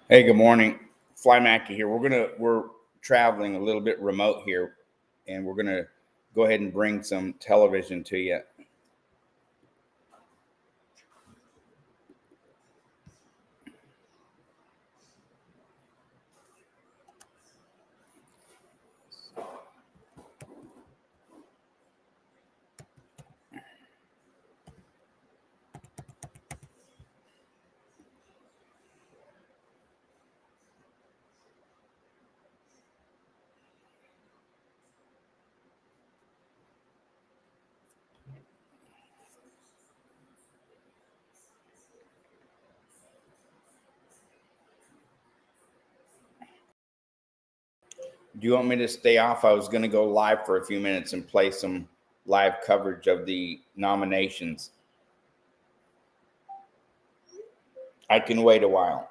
Hey, good morning. Fly Mackey here. We're traveling a little bit remote here, and we're gonna go ahead and bring some television to you. Do you want me to stay off? I was going to go live for a few minutes and play some live coverage of the nominations. I can wait a while.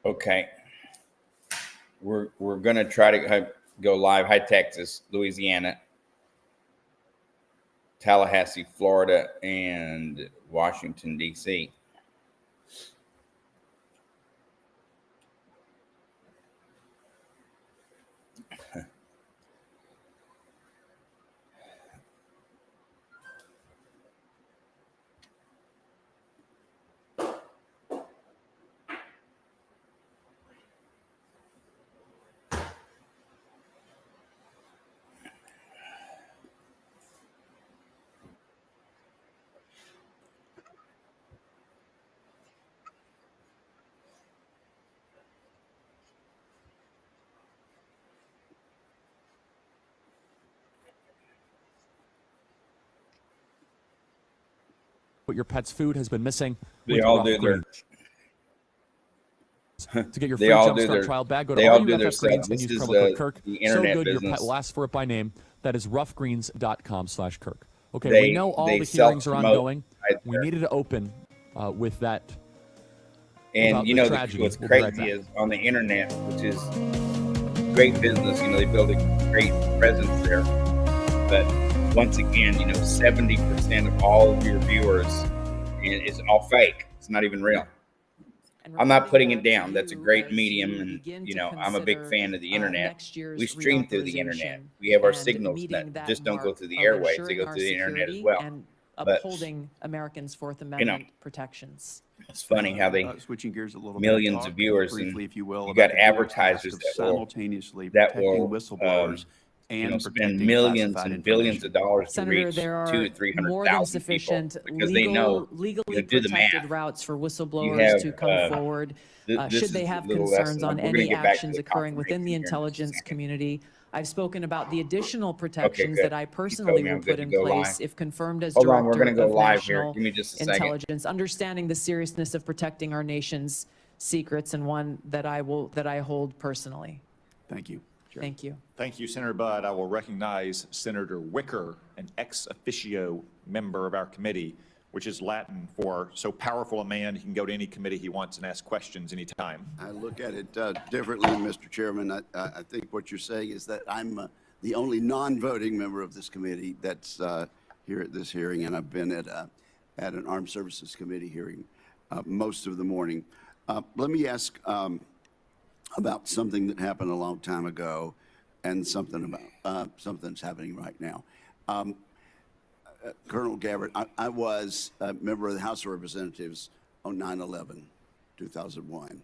Okay. We're going to try to go live. Hi, Texas, Louisiana, Tallahassee, Florida, and Washington, D.C. But your pet's food has been missing. They all do their. To get your free Jumpstart trial bag, go to RUFF Greens and use promo code Kirk. The internet so good business. Your pet will ask for it by name. That is roughgreens.com/Kirk. Okay, we know all the hearings are ongoing. We needed to open with that. And you know what's crazy is on the internet, which is great business. You know, they build a great presence there. But once again, 70% of all of your viewers is all fake. It's not even real. I'm not putting it down. That's a great medium, and I'm a big fan of the internet. We stream through the internet. We have our signals that just don't go through the airwaves; they go through the internet as well. And upholding Americans' Fourth Amendment protections. It's funny how they switching gears a little millions bit, of viewers, briefly, if you will, you got advertisers that simultaneously will whistleblowers. And spend millions and billions of dollars to reach there are 200,000 to 300,000 more than sufficient people because they know legally do the protected math. routes for whistleblowers to come forward should they have concerns on any actions occurring within the intelligence community. I've spoken about the additional protections that I personally will put in place if confirmed as Director of National Intelligence, understanding the seriousness of protecting our nation's secrets, and one that I hold personally. Thank you. Sure. Thank you. Thank you, Senator Budd. I will recognize Senator Wicker, an ex officio member of our committee, which is Latin for so powerful a man he can go to any committee he wants and ask questions anytime. I look at it differently, Mr. Chairman. I think what you're saying is that I'm the only non-voting member of this committee that's here at this hearing, and I've been at an Armed Services Committee hearing most of the morning. Let me ask about something that happened a long time ago, and something about something's happening right now. Colonel Gabbard, I was a member of the House of Representatives on 9/11, 2001.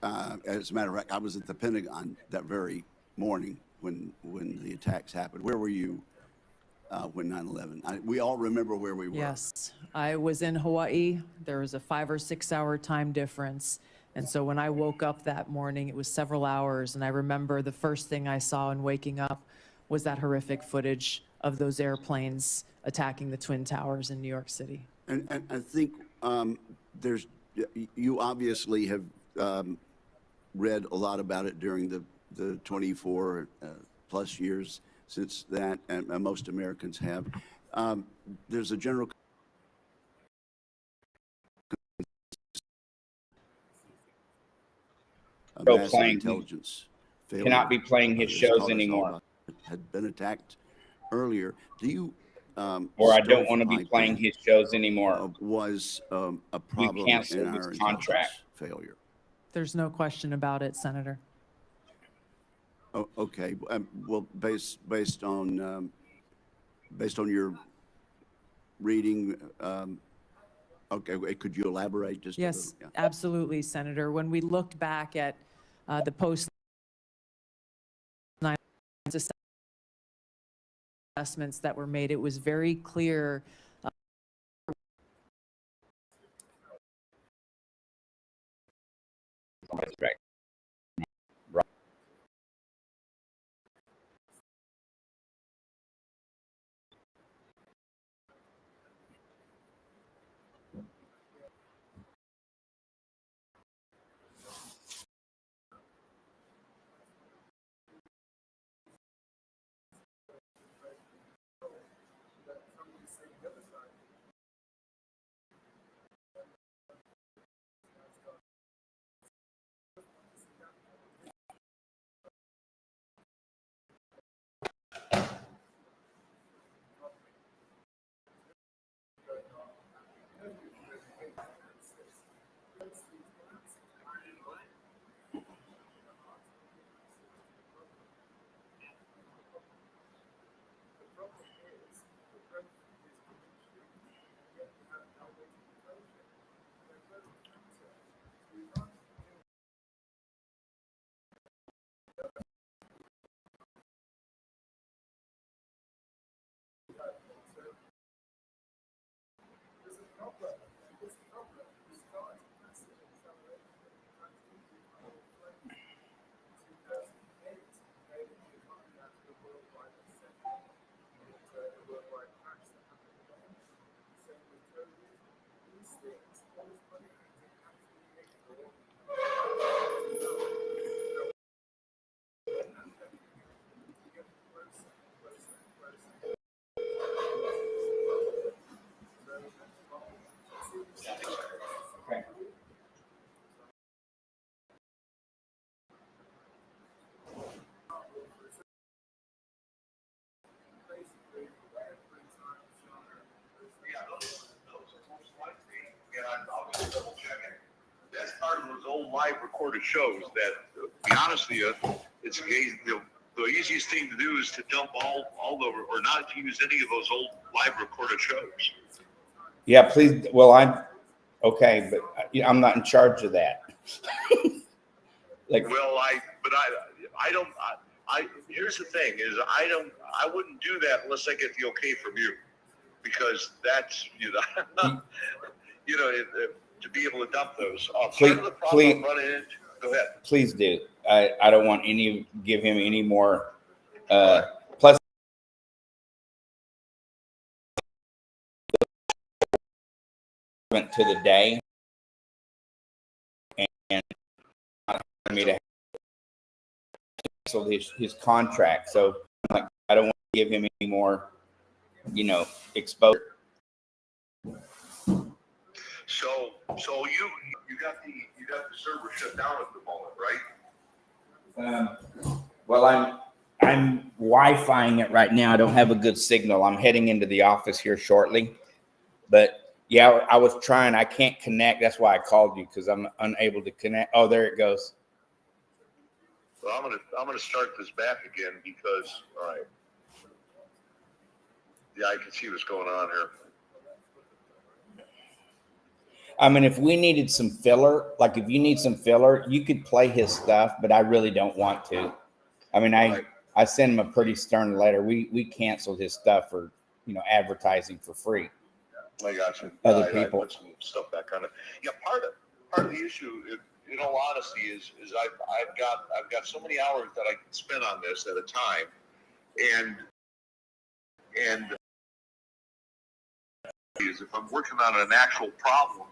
As a matter of fact, I was at the Pentagon that very morning when the attacks happened. Where were you when 9/11? We all remember where we were. Yes, I was in Hawaii. There was a 5 or 6 hour time difference. And so when I woke up that morning, it was several hours. And I remember the first thing I saw in waking up was that horrific footage of those airplanes attacking the Twin Towers in New York City. And I think you obviously have read a lot about it during the 24 plus years since that, and most Americans have. There's a general intelligence cannot be playing his shows anymore. Had been attacked earlier. Do you? Or I don't want to be playing his shows anymore. Was a problem you cancel in our his contract failure? There's no question about it, Senator. Oh, okay. Well, based on your reading, okay. Could you elaborate just yes, a little? Yeah. Absolutely, Senator. When we looked back at the post assessments that were made, it was very clear. That's part of those old live recorded shows that, to be honest with you, it's the easiest thing to do is to dump all over, or not to use any of those old live recorded shows. Yeah, please. Well, okay, but I'm not in charge of that. Here's the thing is I wouldn't do that unless I get the okay from you, because that's, to be able to dump those. Please, go ahead. Please do. I don't want give him any more. Plus, went to the day, and me to cancel his contract. So I don't want to give him any more, exposure. So you got the server shut down at the moment, right? Well, I'm Wi-Fiing it right now. I don't have a good signal. I'm heading into the office here shortly. But yeah, I was trying. I can't connect. That's why I called you, because I'm unable to connect. Oh, there it goes. Well, I'm gonna start this back again because, all right. Yeah, I can see what's going on here. I mean, if we needed some filler, like if you need some filler, you could play his stuff, but I really don't want to. I mean, I sent him a pretty stern letter. We canceled his stuff for, advertising for free. I got you. Other I people. put some stuff back on it. Yeah, part of the issue, in all honesty, is I've got so many hours that I can spend on this at a time, and is if I'm working on an actual problem,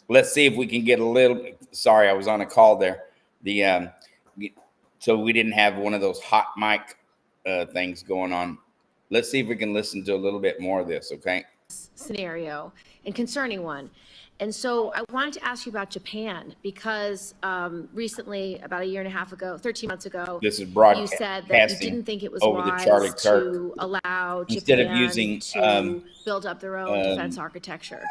let's see if we can get a little. Sorry, I was on a call there. So we didn't have one of those hot mic things going on. Let's see if we can listen to a little bit more of this, okay? Scenario, and concerning one. And so I wanted to ask you about Japan, because recently, about a year and a half ago, 13 months ago, this is you said that you didn't think it was wise to allow instead Japan of using to build up their own defense architecture.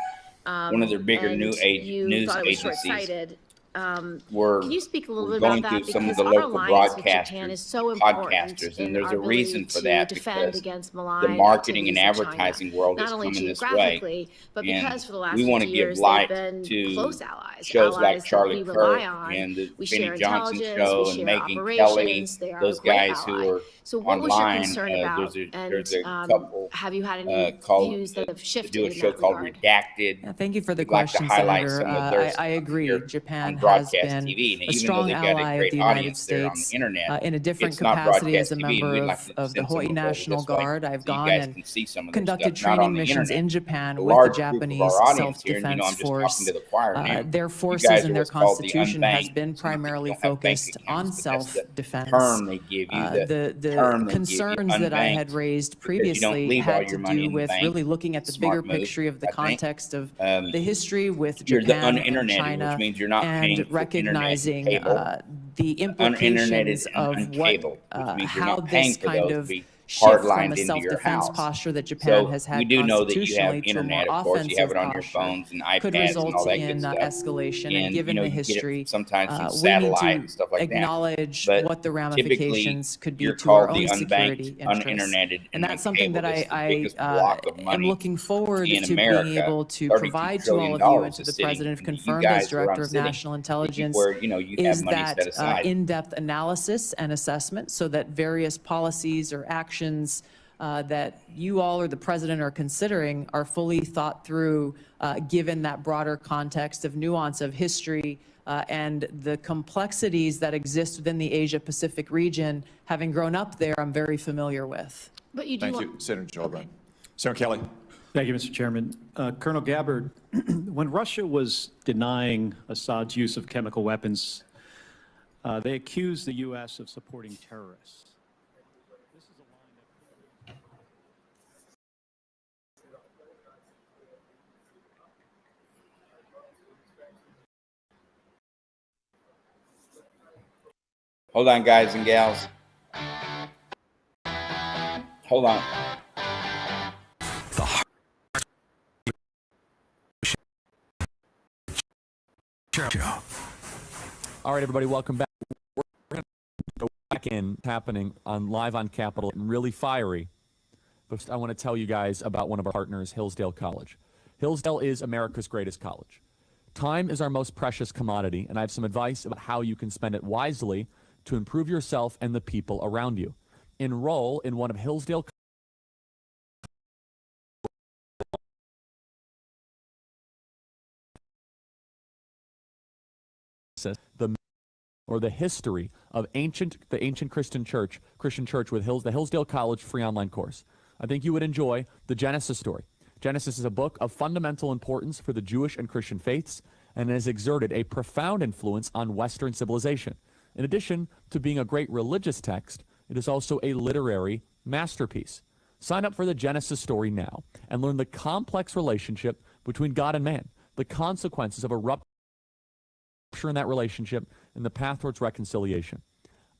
One of their bigger news agencies. Short-sighted. Can We're you speak a little bit going about through that? some of Because the our local alliance with Japan broadcasters, is so important podcasters, and in there's our a reason ability for to that defend because against the malign marketing and activities of advertising China, world not is only coming this way. geographically, but And because for the last we want to 50 give years light they've been to close allies, shows like that Charlie we Kirk rely on. and the We Benny share Johnson intelligence, show we and share Megyn Kelly, operations. They are those a great guys ally. who are So what was your online. concern about? There's a couple have you had any views that have to shifted do a in show that called regard? Redacted. Yeah, thank you for the We'd like to question, highlight Senator. some of their I stuff agree. here Japan on has broadcast been TV. And a even strong though they've got a ally of great the United audience there on the States internet, in a different it's not capacity as broadcast a TV, and member we'd like to of the send some Hawaii of it over National this way Guard. I've so you gone guys and can see some of their conducted stuff, not on training the missions internet. in Japan A with the large group of Japanese our audience here, and self-defense I'm just force. talking to the choir now. Their You forces guys and are their what's called the constitution has unbanked. been It's not that you primarily don't have bank focused accounts, on but that's the self-defense. term they give you. The concerns that I had unbanked, raised because you don't previously leave all had your to money do in the with bank. really looking at the bigger Smart move, picture of the I think. context of the history with You're the Japan and uninterneted, China, which means you're not paying and for internet and recognizing cable. the Uninterneted implications and of uncabled, what which means you're how not paying this for kind those to of be shift from hardlined a into your self-defense house. posture that Japan So has we had do know that you have constitutionally to a more internet, of course. You have offensive it on your posture phones and could iPads and all result that in good stuff. escalation. And And given you the get it history, sometimes from we need satellite to and stuff like that. acknowledge But what the typically, ramifications could be you're to our called the own security unbanked, interests. uninterneted, And that's something that uncabled. It's the I biggest block of am money looking forward in to America. being able to $32 provide to all trillion of you and to is the sitting, President, if and you confirmed as guys where I'm Director of sitting, National Intelligence, where you have is money that set aside. in-depth analysis and assessment so that various policies or actions that you all or the President are considering are fully thought through, given that broader context of nuance of history and the complexities that exist within the Asia-Pacific region. Having grown up there, I'm very familiar with. But you do Thank want, you, Senator Gillibrand. Senator Kelly. Thank you, Mr. Chairman. Colonel Gabbard, when Russia was denying Assad's use of chemical weapons, they accused the U.S. of supporting terrorists. This is a line Hold on, guys and gals. Hold on. All right, everybody, welcome back. We're going to go back in, happening on live on Capitol, and really fiery. But I want to tell you guys about one of our partners, Hillsdale College. Hillsdale is America's greatest college. Time is our most precious commodity, and I have some advice about how you can spend it wisely to improve yourself and the people around you. Enroll in one of Hillsdale the history of the ancient Christian church with the Hillsdale College free online course. I think you would enjoy the Genesis story. Genesis is a book of fundamental importance for the Jewish and Christian faiths and has exerted a profound influence on Western civilization. In addition to being a great religious text, it is also a literary masterpiece. Sign up for the Genesis story now and learn the complex relationship between God and man, the consequences of a rupture in that relationship, and the path towards reconciliation.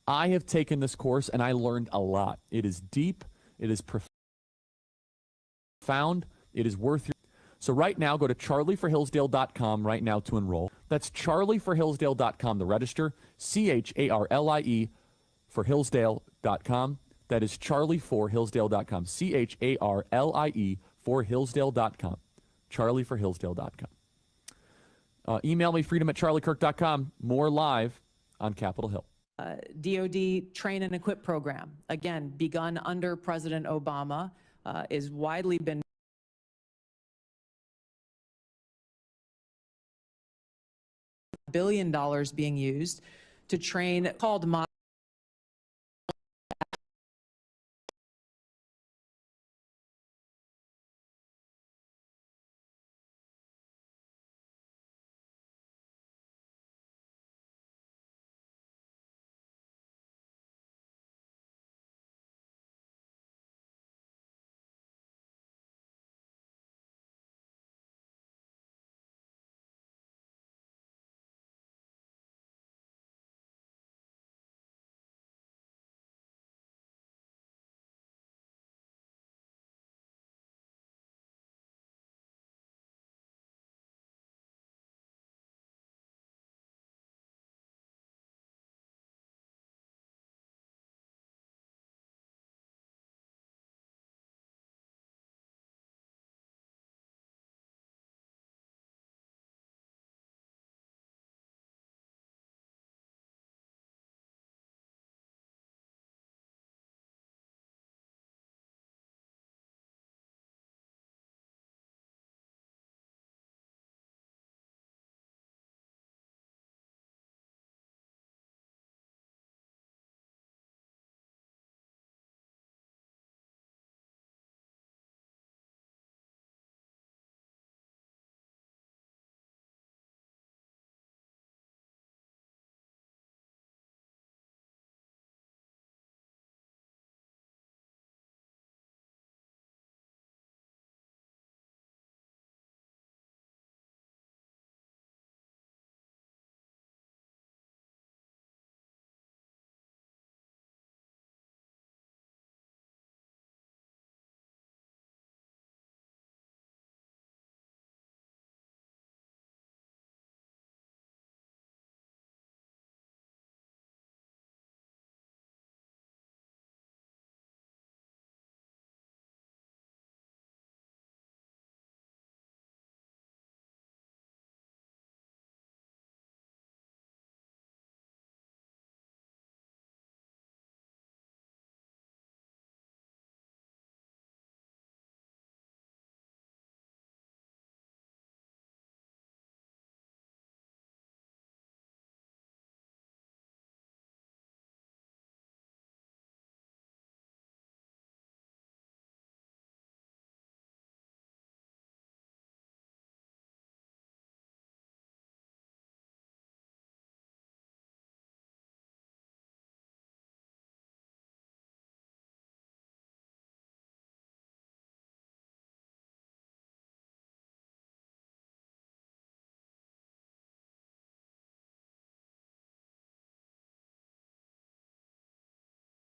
I have taken this course and I learned a lot. It is deep, it is profound, it is worth your... So right now, go to charlieforhillsdale.com right now to enroll. That's charlieforhillsdale.com to register, CHARLIE for Hillsdale.com. That is charlieforhillsdale.com, CHARLIE for Hillsdale.com, charlieforhillsdale.com. Email me, freedom@charliekirk.com. More live on Capitol Hill. DoD Train and Equip program, again, begun under President Obama, is widely been $1 billion being used to train, called